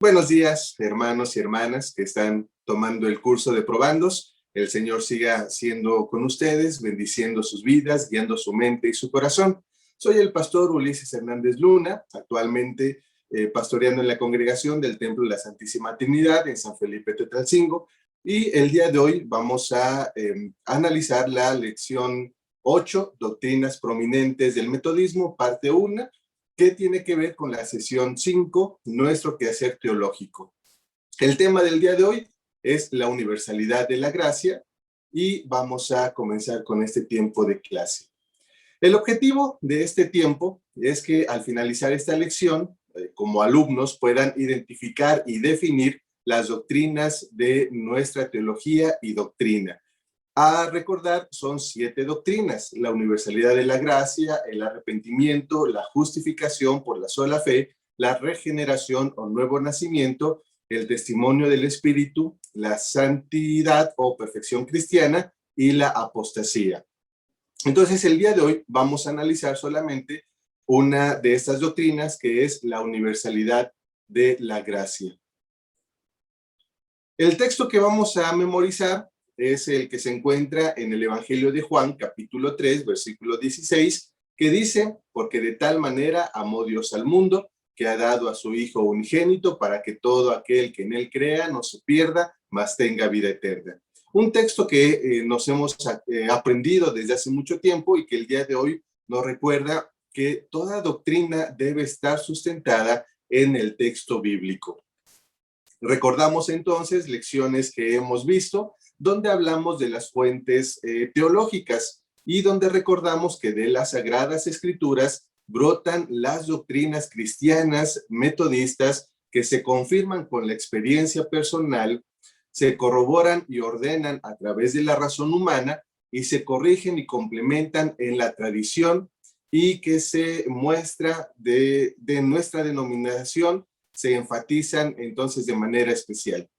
Buenos días, hermanos y hermanas que están tomando el curso de Probandos. El Señor siga siendo con ustedes, bendiciendo sus vidas, guiando su mente y su corazón. Soy el pastor Ulises Hernández Luna, actualmente pastoreando en la congregación del Templo de la Santísima Trinidad en San Felipe Tetzalcingo. Y el día de hoy vamos a analizar la lección 8, Doctrinas Prominentes del Metodismo, parte 1, que tiene que ver con la sesión 5, nuestro quehacer teológico. El tema del día de hoy es la universalidad de la gracia y vamos a comenzar con este tiempo de clase. El objetivo de este tiempo es que al finalizar esta lección, como alumnos puedan identificar y definir las doctrinas de nuestra teología y doctrina. A recordar, son 7 doctrinas: la universalidad de la gracia, el arrepentimiento, la justificación por la sola fe, la regeneración o nuevo nacimiento, el testimonio del Espíritu, la santidad o perfección cristiana y la apostasía. Entonces, el día de hoy vamos a analizar solamente una de estas doctrinas, que es la universalidad de la gracia. El texto que vamos a memorizar es el que se encuentra en el Evangelio de Juan, capítulo 3, versículo 16, que dice: porque de tal manera amó Dios al mundo, que ha dado a su Hijo unigénito, para que todo aquel que en él crea no se pierda, mas tenga vida eterna. Un texto que nos hemos aprendido desde hace mucho tiempo y que el día de hoy nos recuerda que toda doctrina debe estar sustentada en el texto bíblico. Recordamos entonces lecciones que hemos visto, donde hablamos de las fuentes teológicas y donde recordamos que de las Sagradas Escrituras brotan las doctrinas cristianas metodistas que se confirman con la experiencia personal, se corroboran y ordenan a través de la razón humana y se corrigen y complementan en la tradición, y que se muestra de nuestra denominación, se enfatizan entonces de manera especial.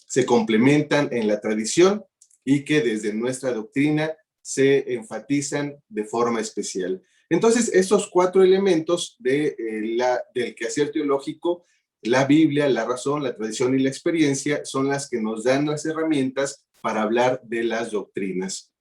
Se complementan en la tradición y que desde nuestra doctrina se enfatizan de forma especial. Entonces, estos 4 elementos del quehacer teológico, la Biblia, la razón, la tradición y la experiencia, son las que nos dan las herramientas para hablar de las doctrinas.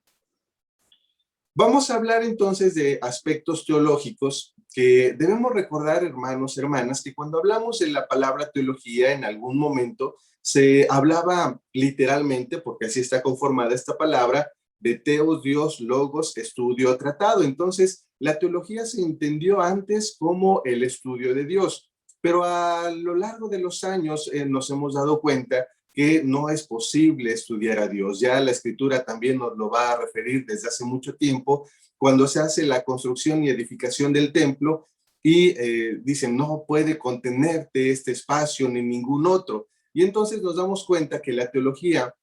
Vamos a hablar entonces de aspectos teológicos que debemos recordar, hermanos, hermanas, que cuando hablamos de la palabra teología, en algún momento se hablaba literalmente, porque así está conformada esta palabra, de teos, Dios, logos, estudio, tratado. Entonces, la teología se entendió antes como el estudio de Dios, pero a lo largo de los años nos hemos dado cuenta que no es posible estudiar a Dios. Ya la Escritura también nos lo va a referir desde hace mucho tiempo, cuando se hace la construcción y edificación del templo y dicen: no puede contenerte este espacio ni ningún otro. Y entonces nos damos cuenta que la teología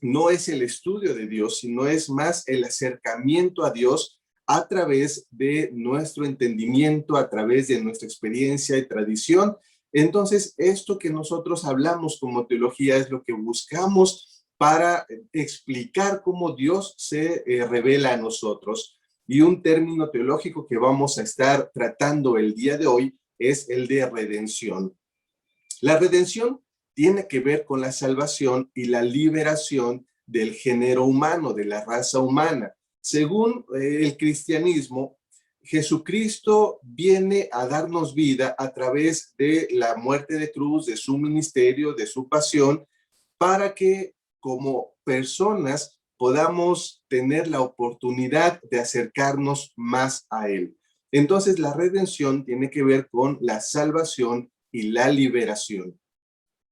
no es el estudio de Dios, sino es más el acercamiento a Dios a través de nuestro entendimiento, a través de nuestra experiencia y tradición. Entonces, esto que nosotros hablamos como teología es lo que buscamos para explicar cómo Dios se revela a nosotros. Y un término teológico que vamos a estar tratando el día de hoy es el de redención. La redención tiene que ver con la salvación y la liberación del género humano, de la raza humana. Según el cristianismo, Jesucristo viene a darnos vida a través de la muerte de cruz, de su ministerio, de su pasión, para que como personas podamos tener la oportunidad de acercarnos más a Él. Entonces, la redención tiene que ver con la salvación y la liberación.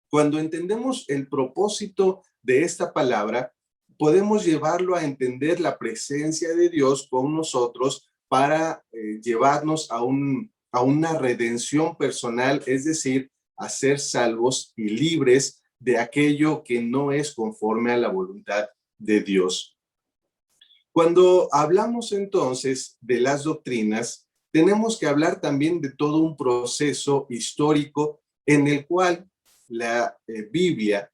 Cuando entendemos el propósito de esta palabra, podemos llevarlo a entender la presencia de Dios con nosotros para llevarnos a una redención personal, es decir, a ser salvos y libres de aquello que no es conforme a la voluntad de Dios. Cuando hablamos entonces de las doctrinas, tenemos que hablar también de todo un proceso histórico en el cual la Biblia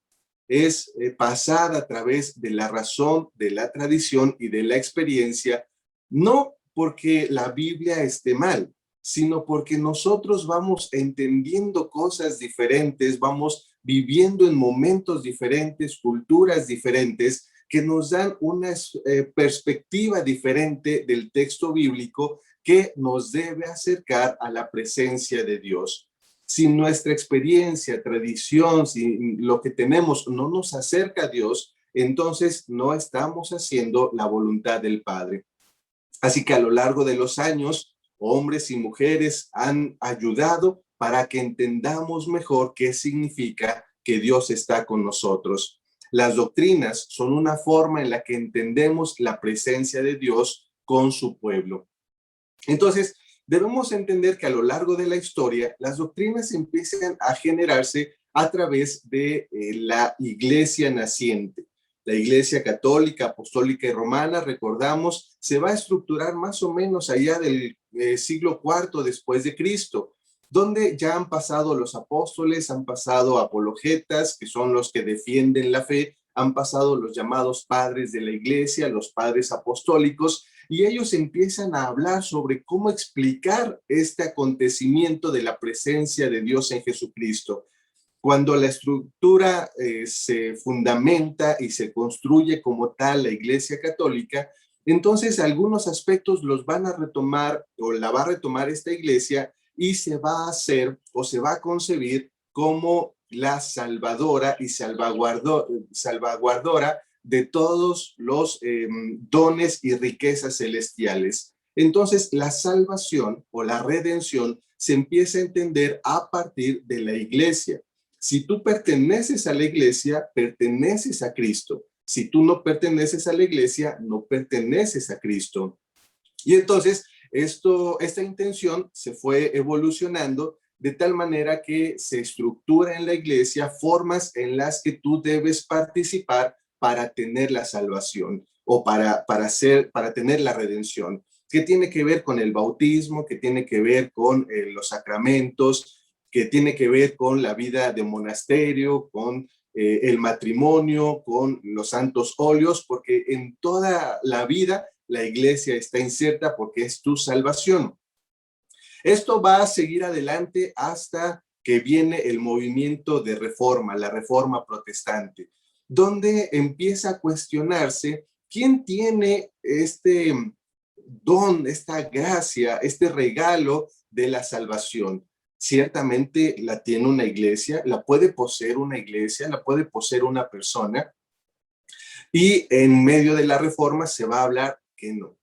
es pasada a través de la razón, de la tradición y de la experiencia, no porque la Biblia esté mal, sino porque nosotros vamos entendiendo cosas diferentes, vamos viviendo en momentos diferentes, culturas diferentes, que nos dan una perspectiva diferente del texto bíblico que nos debe acercar a la presencia de Dios. Si nuestra experiencia, tradición, si lo que tenemos no nos acerca a Dios, entonces no estamos haciendo la voluntad del Padre. Así que a lo largo de los años, hombres y mujeres han ayudado para que entendamos mejor qué significa que Dios está con nosotros. Las doctrinas son una forma en la que entendemos la presencia de Dios con su pueblo. Entonces, debemos entender que a lo largo de la historia, las doctrinas empiezan a generarse a través de la iglesia naciente. La iglesia católica, apostólica y romana, recordamos, se va a estructurar más o menos allá del siglo IV después de Cristo, donde ya han pasado los apóstoles, han pasado apologetas, que son los que defienden la fe, han pasado los llamados padres de la iglesia, los padres apostólicos, y ellos empiezan a hablar sobre cómo explicar este acontecimiento de la presencia de Dios en Jesucristo. Cuando la estructura se fundamenta y se construye como tal la Iglesia Católica, entonces algunos aspectos los van a retomar o la va a retomar esta iglesia y se va a hacer o se va a concebir como la salvadora y salvaguardora de todos los dones y riquezas celestiales. Entonces, la salvación o la redención se empieza a entender a partir de la iglesia. Si tú perteneces a la iglesia, perteneces a Cristo. Si tú no perteneces a la iglesia, no perteneces a Cristo. Y entonces, esta intención se fue evolucionando de tal manera que se estructura en la iglesia formas en las que tú debes participar para tener la salvación o para tener la redención, que tiene que ver con el bautismo, que tiene que ver con los sacramentos, que tiene que ver con la vida de monasterio, con el matrimonio, con los santos óleos, porque en toda la vida la iglesia está inserta porque es tu salvación. Esto va a seguir adelante hasta que viene el movimiento de reforma, la reforma protestante, donde empieza a cuestionarse quién tiene este don, esta gracia, este regalo de la salvación. Ciertamente la tiene una iglesia, la puede poseer una iglesia, la puede poseer una persona, y en medio de la reforma se va a hablar que no.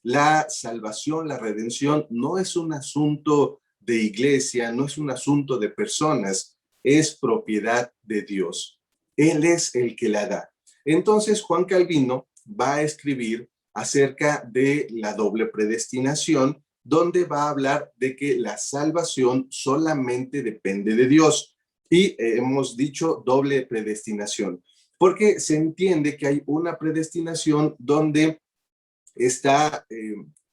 La salvación, la redención no es un asunto de iglesia, no es un asunto de personas, es propiedad de Dios. Él es el que la da. Entonces Juan Calvino va a escribir acerca de la doble predestinación, donde va a hablar de que la salvación solamente depende de Dios. Y hemos dicho doble predestinación, porque se entiende que hay una predestinación donde está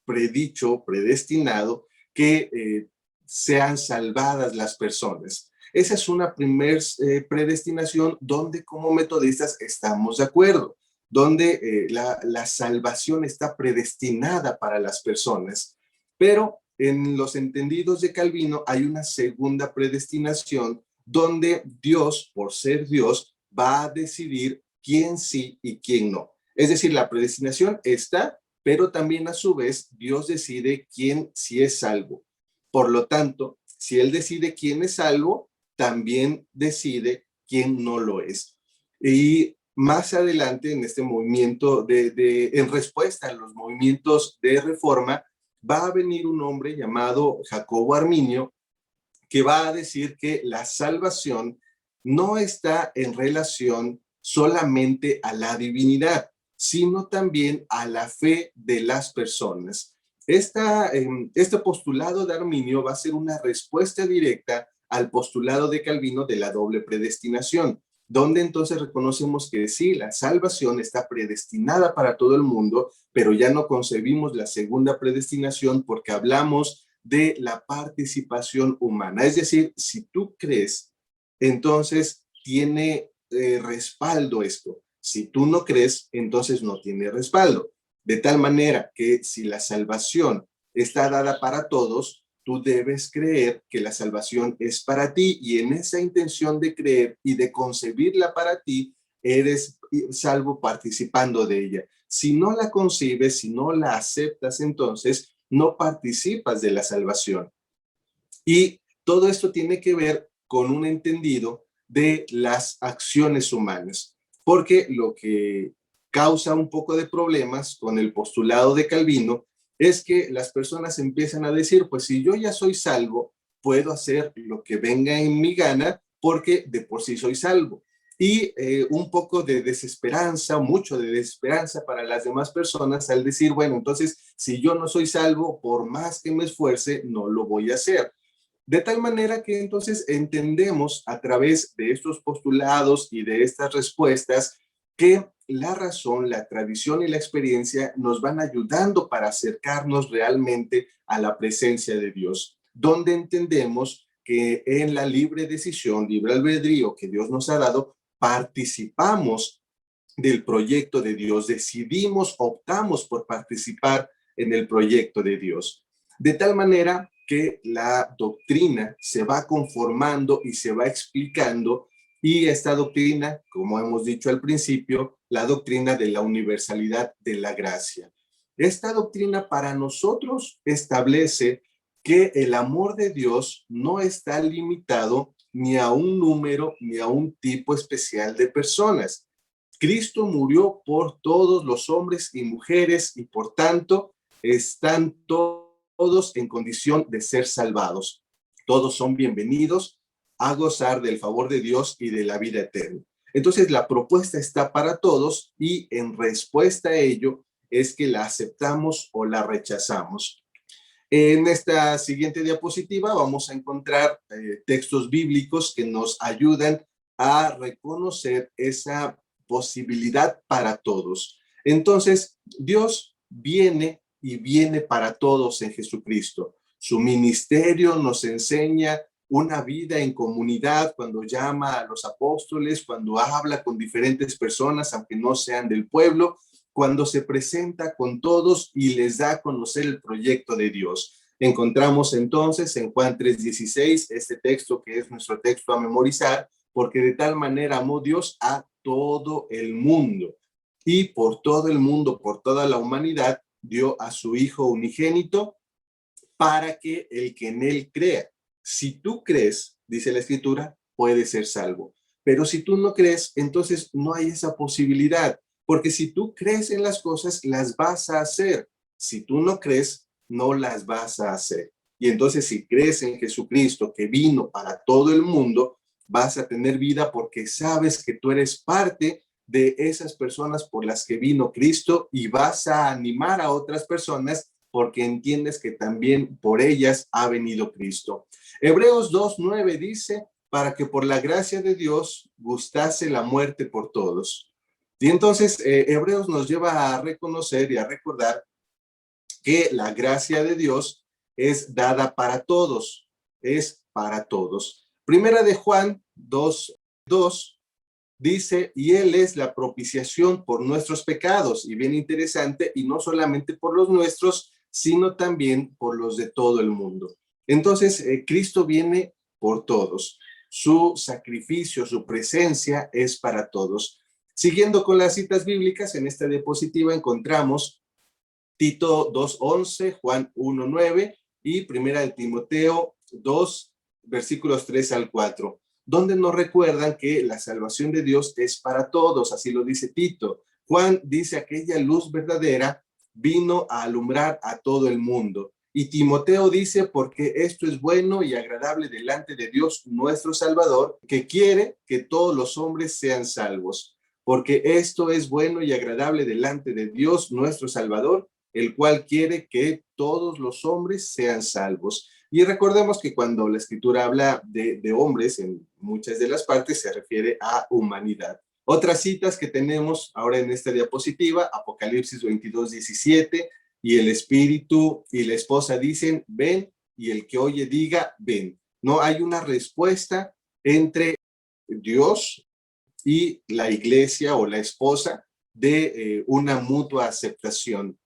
predicho, predestinado, que sean salvadas las personas. Esa es una primer predestinación donde como metodistas estamos de acuerdo, donde la salvación está predestinada para las personas. Pero en los entendidos de Calvino hay una segunda predestinación donde Dios, por ser Dios, va a decidir quién sí y quién no. Es decir, la predestinación está, pero también a su vez Dios decide quién sí es salvo. Por lo tanto, si Él decide quién es salvo, también decide quién no lo es. Y más adelante en este movimiento en respuesta a los movimientos de reforma, va a venir un hombre llamado Jacobo Arminio, que va a decir que la salvación no está en relación solamente a la divinidad, sino también a la fe de las personas. Este postulado de Arminio va a ser una respuesta directa al postulado de Calvino de la doble predestinación, donde entonces reconocemos que sí, la salvación está predestinada para todo el mundo, pero ya no concebimos la segunda predestinación porque hablamos de la participación humana. Es decir, si tú crees, entonces tiene respaldo esto. Si tú no crees, entonces no tiene respaldo. De tal manera que si la salvación está dada para todos, tú debes creer que la salvación es para ti y en esa intención de creer y de concebirla para ti, eres salvo participando de ella. Si no la concibes, si no la aceptas, entonces no participas de la salvación. Y todo esto tiene que ver con un entendido de las acciones humanas, porque lo que causa un poco de problemas con el postulado de Calvino es que las personas empiezan a decir, pues si yo ya soy salvo, puedo hacer lo que venga en mi gana porque de por sí soy salvo. Y un poco de desesperanza, mucho de desesperanza para las demás personas al decir, bueno, entonces si yo no soy salvo, por más que me esfuerce, no lo voy a hacer. De tal manera que entonces entendemos a través de estos postulados y de estas respuestas que la razón, la tradición y la experiencia nos van ayudando para acercarnos realmente a la presencia de Dios, donde entendemos que en la libre decisión, libre albedrío que Dios nos ha dado, participamos del proyecto de Dios, decidimos, optamos por participar en el proyecto de Dios. De tal manera que la doctrina se va conformando y se va explicando, y esta doctrina, como hemos dicho al principio, la doctrina de la universalidad de la gracia. Esta doctrina para nosotros establece que el amor de Dios no está limitado ni a un número ni a un tipo especial de personas. Cristo murió por todos los hombres y mujeres y por tanto están todos en condición de ser salvados. Todos son bienvenidos a gozar del favor de Dios y de la vida eterna. Entonces la propuesta está para todos y en respuesta a ello es que la aceptamos o la rechazamos. En esta siguiente diapositiva vamos a encontrar textos bíblicos que nos ayudan a reconocer esa posibilidad para todos. Entonces, Dios viene y viene para todos en Jesucristo. Su ministerio nos enseña una vida en comunidad cuando llama a los apóstoles, cuando habla con diferentes personas, aunque no sean del pueblo, cuando se presenta con todos y les da a conocer el proyecto de Dios. Encontramos entonces en Juan 3:16 este texto que es nuestro texto a memorizar, porque de tal manera amó Dios a todo el mundo y por todo el mundo, por toda la humanidad, dio a su Hijo unigénito para que el que en él crea. Si tú crees, dice la Escritura, puedes ser salvo. Pero si tú no crees, entonces no hay esa posibilidad, porque si tú crees en las cosas, las vas a hacer. Si tú no crees, no las vas a hacer. Y entonces si crees en Jesucristo que vino para todo el mundo, vas a tener vida porque sabes que tú eres parte de esas personas por las que vino Cristo y vas a animar a otras personas porque entiendes que también por ellas ha venido Cristo. Hebreos 2:9 dice, para que por la gracia de Dios gustase la muerte por todos. Y entonces Hebreos nos lleva a reconocer y a recordar que la gracia de Dios es dada para todos, es para todos. Primera de Juan 2:2 dice, y Él es la propiciación por nuestros pecados, y bien interesante, y no solamente por los nuestros, sino también por los de todo el mundo. Entonces, Cristo viene por todos. Su sacrificio, su presencia es para todos. Siguiendo con las citas bíblicas, en esta diapositiva encontramos Tito 2:11, Juan 1:9 y Primera de Timoteo 2, versículos 3 al 4, donde nos recuerdan que la salvación de Dios es para todos, así lo dice Tito. Juan dice, aquella luz verdadera vino a alumbrar a todo el mundo. Y Timoteo dice, porque esto es bueno y agradable delante de Dios nuestro Salvador, que quiere que todos los hombres sean salvos. Porque esto es bueno y agradable delante de Dios nuestro Salvador, el cual quiere que todos los hombres sean salvos. Y recordemos que cuando la Escritura habla de hombres, en muchas de las partes se refiere a humanidad. Otras citas que tenemos ahora en esta diapositiva, Apocalipsis 22:17, y el Espíritu y la esposa dicen, ven, y el que oye diga, ven. No hay una respuesta entre Dios y la iglesia o la esposa de una mutua aceptación.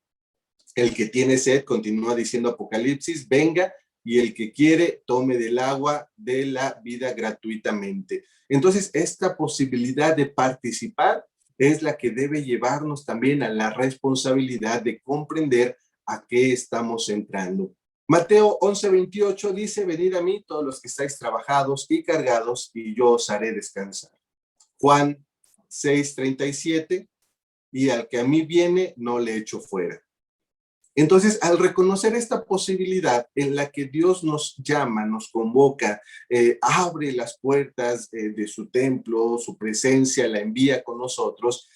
El que tiene sed, continúa diciendo Apocalipsis, venga, y el que quiere tome del agua de la vida gratuitamente. Entonces, esta posibilidad de participar es la que debe llevarnos también a la responsabilidad de comprender a qué estamos entrando. Mateo 11:28 dice, venid a mí todos los que estáis trabajados y cargados, y yo os haré descansar. Juan 6:37, y al que a mí viene, no le echo fuera. Entonces, al reconocer esta posibilidad en la que Dios nos llama, nos convoca, abre las puertas de su templo, su presencia, la envía con nosotros,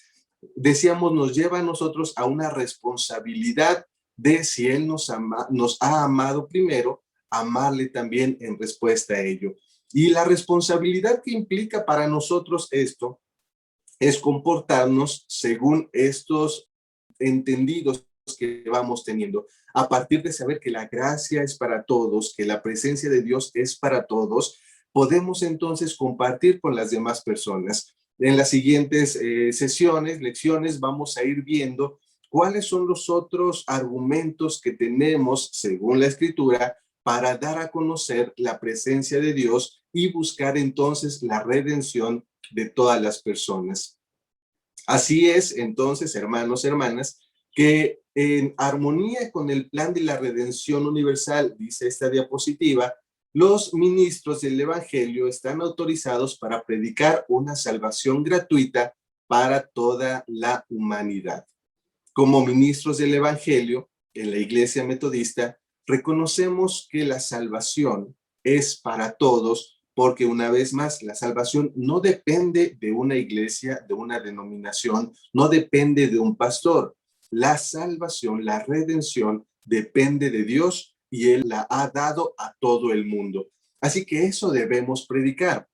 decíamos, nos lleva a nosotros a una responsabilidad de si Él nos ha amado primero, amarle también en respuesta a ello. Y la responsabilidad que implica para nosotros esto es comportarnos según estos entendidos que vamos teniendo, a partir de saber que la gracia es para todos, que la presencia de Dios es para todos, podemos entonces compartir con las demás personas. En las siguientes lecciones, vamos a ir viendo cuáles son los otros argumentos que tenemos, según la Escritura, para dar a conocer la presencia de Dios y buscar entonces la redención de todas las personas. Así es, entonces, hermanos, hermanas, que en armonía con el plan de la redención universal, dice esta diapositiva, los ministros del Evangelio están autorizados para predicar una salvación gratuita para toda la humanidad. Como ministros del Evangelio, en la Iglesia Metodista, reconocemos que la salvación es para todos, porque una vez más, la salvación no depende de una iglesia, de una denominación, no depende de un pastor. La salvación, la redención, depende de Dios y Él la ha dado a todo el mundo. Así que eso debemos predicar.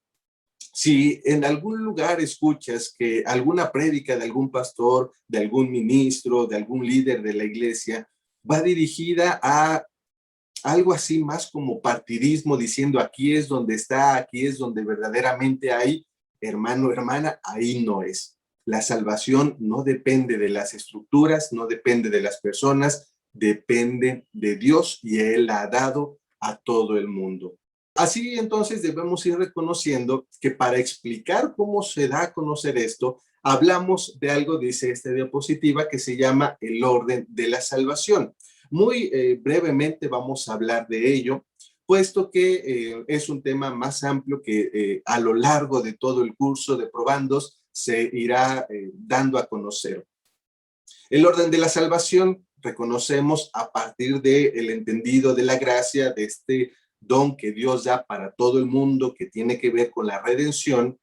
Si en algún lugar escuchas que alguna prédica de algún pastor, de algún ministro, de algún líder de la iglesia, va dirigida a algo así más como partidismo, diciendo aquí es donde está, aquí es donde verdaderamente hay, hermano, hermana, ahí no es. La salvación no depende de las estructuras, no depende de las personas, depende de Dios y Él la ha dado a todo el mundo. Así entonces debemos ir reconociendo que para explicar cómo se da a conocer esto, hablamos de algo, dice esta diapositiva, que se llama el orden de la salvación. Muy brevemente vamos a hablar de ello, puesto que es un tema más amplio que a lo largo de todo el curso de probandos se irá dando a conocer. El orden de la salvación reconocemos a partir del entendido de la gracia, de este don que Dios da para todo el mundo, que tiene que ver con la redención,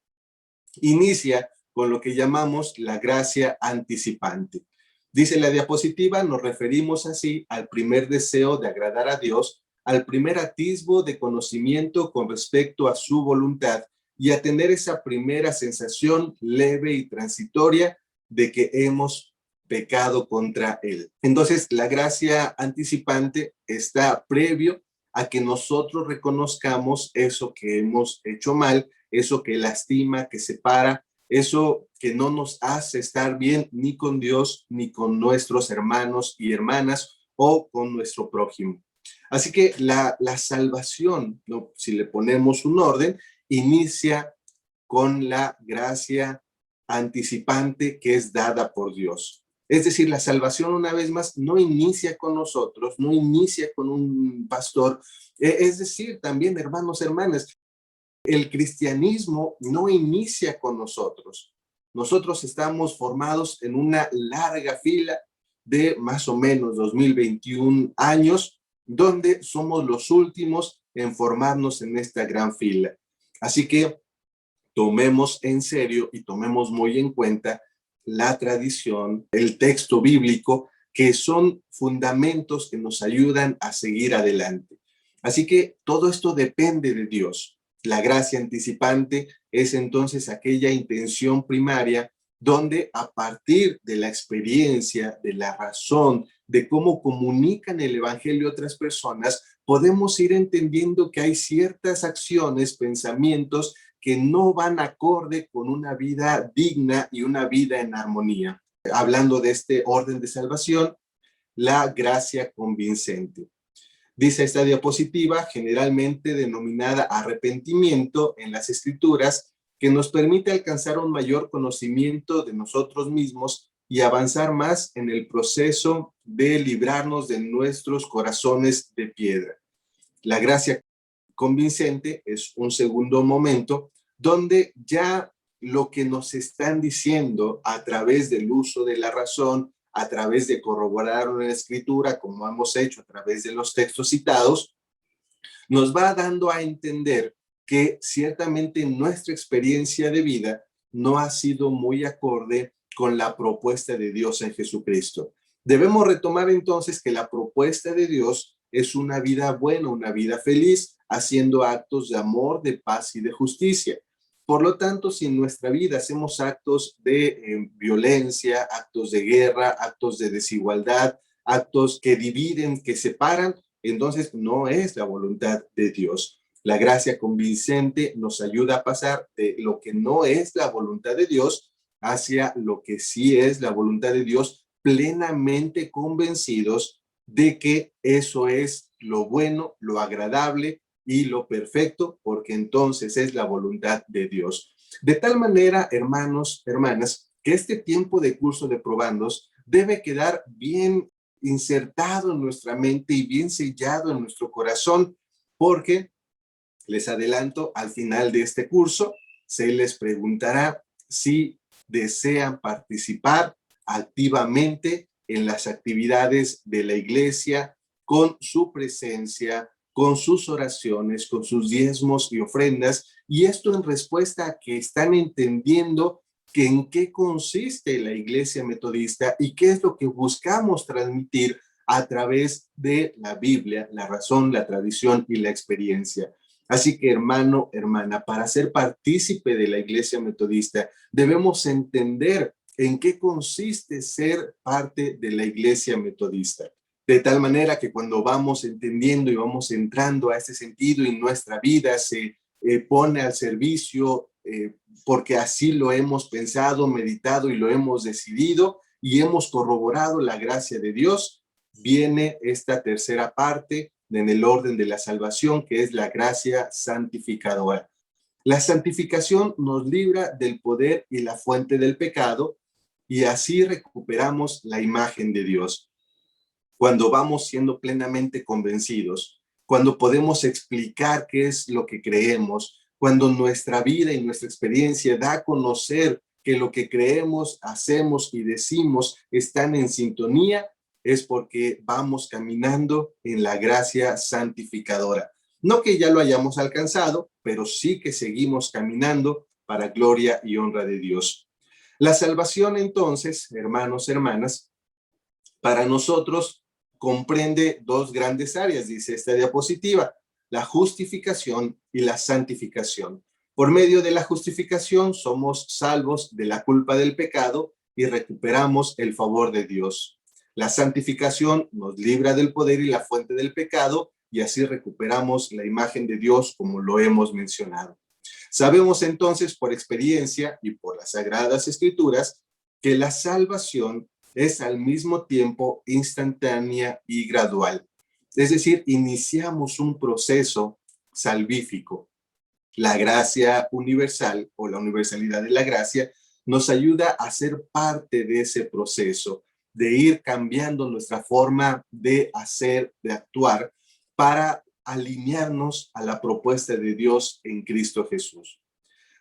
inicia con lo que llamamos la gracia anticipante. Dice la diapositiva, nos referimos así al primer deseo de agradar a Dios, al primer atisbo de conocimiento con respecto a su voluntad y a tener esa primera sensación leve y transitoria de que hemos pecado contra Él. Entonces, la gracia anticipante está previo a que nosotros reconozcamos eso que hemos hecho mal, eso que lastima, que separa, eso que no nos hace estar bien ni con Dios, ni con nuestros hermanos y hermanas o con nuestro prójimo. Así que la salvación, ¿no? Si le ponemos un orden, inicia con la gracia anticipante que es dada por Dios. Es decir, la salvación, una vez más, no inicia con nosotros, no inicia con un pastor. Es decir, también, hermanos, hermanas, el cristianismo no inicia con nosotros. Nosotros estamos formados en una larga fila de más o menos 2021 años, donde somos los últimos en formarnos en esta gran fila. Así que tomemos en serio y tomemos muy en cuenta la tradición, el texto bíblico, que son fundamentos que nos ayudan a seguir adelante. Así que todo esto depende de Dios. La gracia anticipante es entonces aquella intención primaria donde a partir de la experiencia, de la razón, de cómo comunican el evangelio a otras personas, podemos ir entendiendo que hay ciertas acciones, pensamientos que no van acorde con una vida digna y una vida en armonía. Hablando de este orden de salvación, la gracia convincente. Dice esta diapositiva, generalmente denominada arrepentimiento en las Escrituras, que nos permite alcanzar un mayor conocimiento de nosotros mismos y avanzar más en el proceso de librarnos de nuestros corazones de piedra. La gracia convincente es un segundo momento donde ya lo que nos están diciendo a través del uso de la razón, a través de corroborar una escritura, como hemos hecho a través de los textos citados, nos va dando a entender que ciertamente nuestra experiencia de vida no ha sido muy acorde con la propuesta de Dios en Jesucristo. Debemos retomar entonces que la propuesta de Dios es una vida buena, una vida feliz, haciendo actos de amor, de paz y de justicia. Por lo tanto, si en nuestra vida hacemos actos de violencia, actos de guerra, actos de desigualdad, actos que dividen, que separan, entonces no es la voluntad de Dios. La gracia convincente nos ayuda a pasar de lo que no es la voluntad de Dios hacia lo que sí es la voluntad de Dios, plenamente convencidos de que eso es lo bueno, lo agradable y lo perfecto, porque entonces es la voluntad de Dios. De tal manera, hermanos, hermanas, que este tiempo de curso de probandos debe quedar bien insertado en nuestra mente y bien sellado en nuestro corazón, porque les adelanto, al final de este curso se les preguntará si desean participar activamente en las actividades de la iglesia con su presencia, con sus oraciones, con sus diezmos y ofrendas, y esto en respuesta a que están entendiendo que en qué consiste la iglesia metodista y qué es lo que buscamos transmitir a través de la Biblia, la razón, la tradición y la experiencia. Así que, hermano, hermana, para ser partícipe de la iglesia metodista, debemos entender en qué consiste ser parte de la iglesia metodista. De tal manera que cuando vamos entendiendo y vamos entrando a ese sentido y nuestra vida se pone al servicio porque así lo hemos pensado, meditado y lo hemos decidido y hemos corroborado la gracia de Dios, viene esta tercera parte en el orden de la salvación, que es la gracia santificadora. La santificación nos libra del poder y la fuente del pecado y así recuperamos la imagen de Dios. Cuando vamos siendo plenamente convencidos, cuando podemos explicar qué es lo que creemos, cuando nuestra vida y nuestra experiencia da a conocer que lo que creemos, hacemos y decimos están en sintonía, es porque vamos caminando en la gracia santificadora. No que ya lo hayamos alcanzado, pero sí que seguimos caminando para gloria y honra de Dios. La salvación, entonces, hermanos, hermanas, para nosotros comprende dos grandes áreas, dice esta diapositiva, la justificación y la santificación. Por medio de la justificación somos salvos de la culpa del pecado y recuperamos el favor de Dios. La santificación nos libra del poder y la fuente del pecado y así recuperamos la imagen de Dios como lo hemos mencionado. Sabemos entonces por experiencia y por las Sagradas Escrituras que la salvación es al mismo tiempo instantánea y gradual. Es decir, iniciamos un proceso salvífico. La gracia universal o la universalidad de la gracia nos ayuda a ser parte de ese proceso, de ir cambiando nuestra forma de hacer, de actuar, para alinearnos a la propuesta de Dios en Cristo Jesús.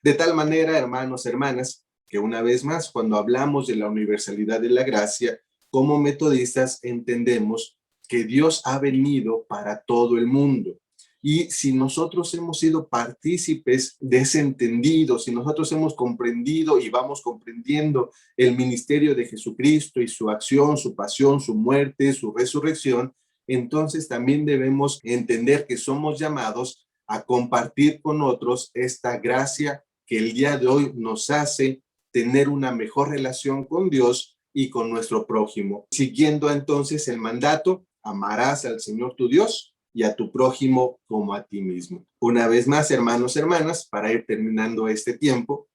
De tal manera, hermanos, hermanas, que una vez más, cuando hablamos de la universalidad de la gracia, como metodistas entendemos que Dios ha venido para todo el mundo. Y si nosotros hemos sido partícipes de ese entendido, si nosotros hemos comprendido y vamos comprendiendo el ministerio de Jesucristo y su acción, su pasión, su muerte, su resurrección, entonces también debemos entender que somos llamados a compartir con otros esta gracia que el día de hoy nos hace tener una mejor relación con Dios y con nuestro prójimo. Siguiendo entonces el mandato, amarás al Señor tu Dios y a tu prójimo como a ti mismo. Una vez más, hermanos, hermanas, para ir terminando este tiempo,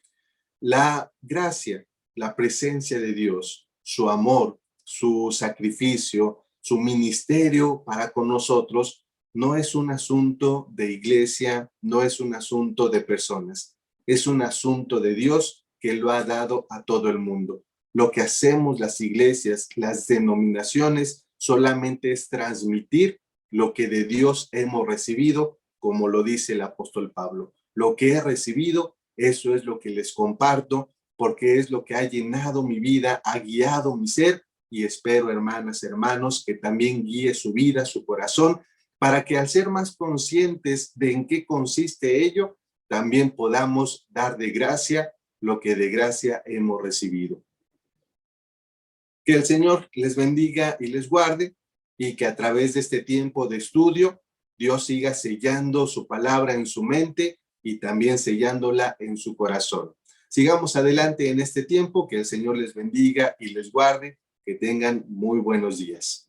la gracia, la presencia de Dios, su amor, su sacrificio, su ministerio para con nosotros, no es un asunto de iglesia, no es un asunto de personas, es un asunto de Dios que lo ha dado a todo el mundo. Lo que hacemos las iglesias, las denominaciones, solamente es transmitir lo que de Dios hemos recibido, como lo dice el apóstol Pablo. Lo que he recibido, eso es lo que les comparto, porque es lo que ha llenado mi vida, ha guiado mi ser, y espero, hermanas, hermanos, que también guíe su vida, su corazón, para que al ser más conscientes de en qué consiste ello, también podamos dar de gracia lo que de gracia hemos recibido. Que el Señor les bendiga y les guarde, y que a través de este tiempo de estudio, Dios siga sellando su palabra en su mente y también sellándola en su corazón. Sigamos adelante en este tiempo, que el Señor les bendiga y les guarde, que tengan muy buenos días.